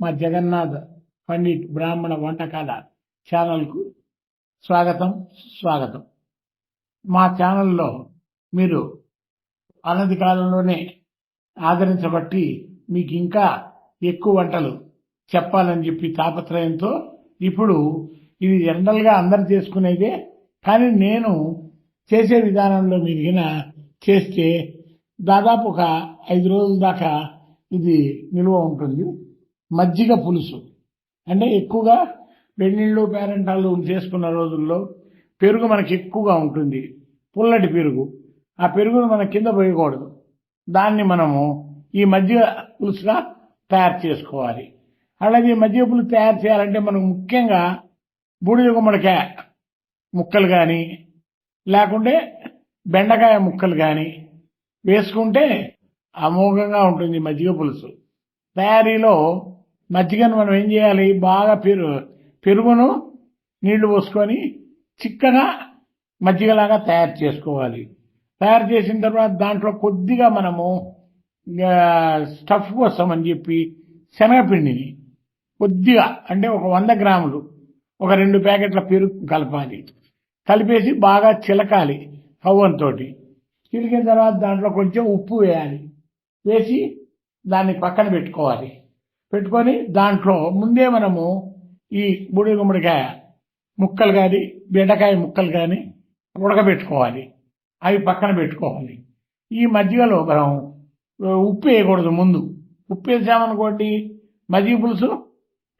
మా జగన్నాథ్ పండిట్ బ్రాహ్మణ వంటకాల ఛానల్కు స్వాగతం. మా ఛానల్లో మీరు అనతి కాలంలోనే ఆదరించబట్టి మీకు ఇంకా ఎక్కువ వంటలు చెప్పాలని చెప్పి తాపత్రయంతో ఇప్పుడు ఇది జనరల్గా అందరు చేసుకునేదే, కానీ నేను చేసే విధానంలో మీరు చేస్తే దాదాపు ఒక 5 రోజుల దాకా ఇది నిల్వ ఉంటుంది. మజ్జిగ పులుసు అంటే ఎక్కువగా పెళ్ళిళ్ళు పేరెంటాళ్ళు చేసుకున్న రోజుల్లో పెరుగు మనకి ఎక్కువగా ఉంటుంది, పుల్లటి పెరుగు. ఆ పెరుగును మనం కింద పోయకూడదు, దాన్ని మనము ఈ మజ్జిగ పులుసుగా తయారు చేసుకోవాలి. అలాగే మజ్జిగ పులుసు తయారు చేయాలంటే మనకు ముఖ్యంగా బూడిద గుమ్మడికాయ ముక్కలు కానీ లేకుంటే బెండకాయ ముక్కలు కానీ వేసుకుంటే అమోఘంగా ఉంటుంది మజ్జిగ పులుసు. తయారీలో మజ్జిగను మనం ఏం చేయాలి, బాగా పెరుగును నీళ్లు పోసుకొని చిక్కగా మజ్జిగలాగా తయారు చేసుకోవాలి. తయారు చేసిన తర్వాత దాంట్లో కొద్దిగా మనము స్టఫ్ కోసం అని చెప్పి శనగపిండిని కొద్దిగా అంటే ఒక 100 గ్రాములు ఒక 2 ప్యాకెట్ల పెరుగు కలపాలి. కలిపేసి బాగా చిలకాలి కవ్వంతో. చిలికిన తర్వాత దాంట్లో కొంచెం ఉప్పు వేయాలి. వేసి దాన్ని పక్కన పెట్టుకోవాలి. పెట్టుకొని దాంట్లో ముందే మనము ఈ బూడిద గుమ్మడికాయ ముక్కలు కానీ బెండకాయ ముక్కలు కానీ ఉడకబెట్టుకోవాలి. అవి పక్కన పెట్టుకోవాలి. ఈ మజ్జిగలో మనం ఉప్పు వేయకూడదు. ముందు ఉప్పు వేసామనుకోండి మజ్జిగ పులుసు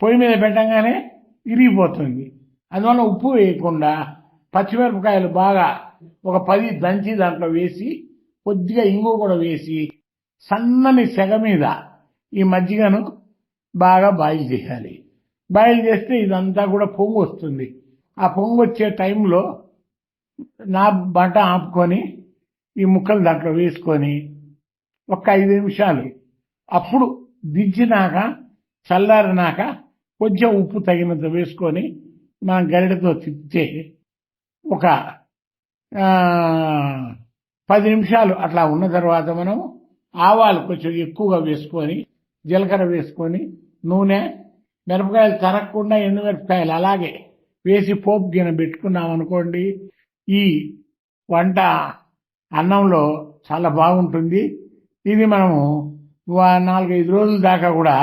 పొయ్యి మీద పెట్టగానే ఇరిగిపోతుంది. అందువల్ల ఉప్పు వేయకుండా పచ్చిమిరపకాయలు బాగా ఒక 10 దంచి దాంట్లో వేసి కొద్దిగా ఇంగువ కూడా వేసి సన్నని సెగ మీద ఈ మజ్జిగను బాగా బాయిల్ చేయాలి. బాయిల్ చేస్తే ఇదంతా కూడా పొంగు వస్తుంది. ఆ పొంగు వచ్చే టైంలో నా బట్ట ఆపుకొని ఈ ముక్కలు దాంట్లో వేసుకొని ఒక 5 నిమిషాలు అప్పుడు దించినాక చల్లారినాక కొంచెం ఉప్పు తగినంత వేసుకొని మనం గరిటతో తిప్పితే ఒక 10 నిమిషాలు అట్లా ఉన్న తర్వాత మనం ఆవాలు కొంచెం ఎక్కువగా వేసుకొని జీలకర్ర వేసుకొని నూనె మిరపకాయలు తరగకుండా ఎండుమిరపకాయలు అలాగే వేసి పోపు గిన్నె పెట్టుకున్నాం అనుకోండి, ఈ వంట అన్నంలో చాలా బాగుంటుంది. ఇది మనము 4-5 రోజుల దాకా కూడా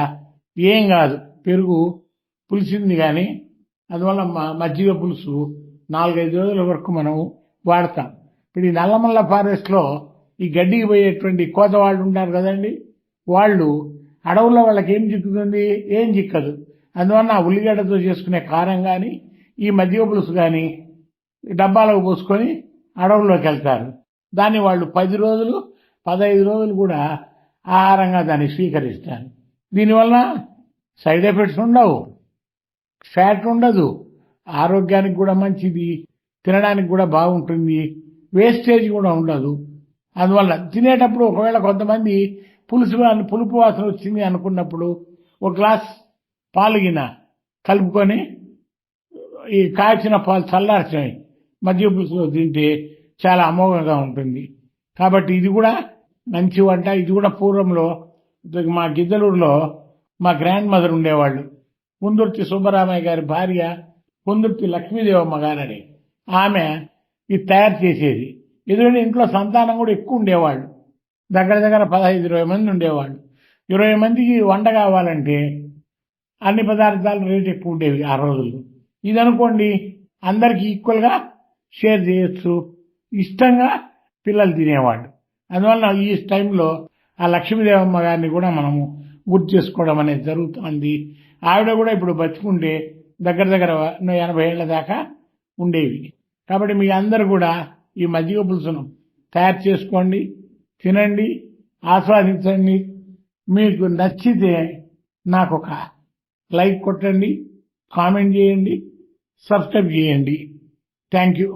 ఏం కాదు, పెరుగు పులిసింది కానీ అందువల్ల మజ్జిగ పులుసు 4-5 రోజుల వరకు మనం వాడతాం. ఇప్పుడు ఈ నల్లమల్ల ఫారెస్ట్ లో ఈ గడ్డికి పోయేటువంటి కోత వాళ్ళు ఉంటారు కదండి, వాళ్ళు అడవుల్లో వాళ్ళకి ఏం చిక్కుతుంది, ఏం చిక్కదు. అందువల్ల ఆ ఉల్లిగడ్డతో చేసుకునే కారం కానీ ఈ మజ్జిగ పులుసు కానీ డబ్బాలకు పోసుకొని అడవుల్లోకి వెళ్తారు. దాన్ని వాళ్ళు 10 రోజులు 15 రోజులు కూడా ఆహారంగా దాన్ని స్వీకరిస్తారు. దీనివల్ల సైడ్ ఎఫెక్ట్స్ ఉండవు, ఫ్యాట్ ఉండదు, ఆరోగ్యానికి కూడా మంచిది, తినడానికి కూడా బాగుంటుంది, వేస్టేజ్ కూడా ఉండదు. అందువల్ల తినేటప్పుడు ఒకవేళ కొంతమంది పులుపు వాసన వచ్చింది అనుకున్నప్పుడు ఒక గ్లాస్ పాలు గిన కలుపుకొని ఈ కాచిన పాలు చల్లార్చినవి మజ్జిగ పులుసులో తింటే చాలా అమోఘంగా ఉంటుంది. కాబట్టి ఇది కూడా మంచి వంట. ఇది కూడా పూర్వంలో మా గిద్దలూరులో మా గ్రాండ్ మదర్ ఉండేవాళ్ళు, కుందుర్తి సుబ్బరామయ్య గారి భార్య కుందుర్తి లక్ష్మీదేవమ్మ గారని ఆమె ఇది తయారు చేసేది. ఎందుకంటే ఇంట్లో సంతానం కూడా ఎక్కువ ఉండేవాళ్ళు, దగ్గర 15-20 మంది ఉండేవాళ్ళు. 20 మందికి వంట కావాలంటే అన్ని పదార్థాలు రేటు ఎక్కువ ఉండేవి ఆ రోజుల్లో. ఇది అనుకోండి అందరికి ఈక్వల్ గా షేర్ చేయొచ్చు, ఇష్టంగా పిల్లలు తినేవాళ్ళు. అందువల్ల ఈ టైంలో ఆ లక్ష్మీదేవమ్మ గారిని కూడా మనము గుర్తు చేసుకోవడం అనేది జరుగుతుంది. ఆవిడ కూడా ఇప్పుడు బతికుంటే దగ్గర 80 ఏళ్ల దాకా ఉండేవి. కాబట్టి మీ అందరూ కూడా ఈ మజ్జిగ పులుసును తయారు చేసుకోండి, తినండి, ఆస్వాదించండి. మీకు నచ్చితే నాకు ఒక లైక్ కొట్టండి, కామెంట్ చేయండి, సబ్స్క్రైబ్ చేయండి. Thank you.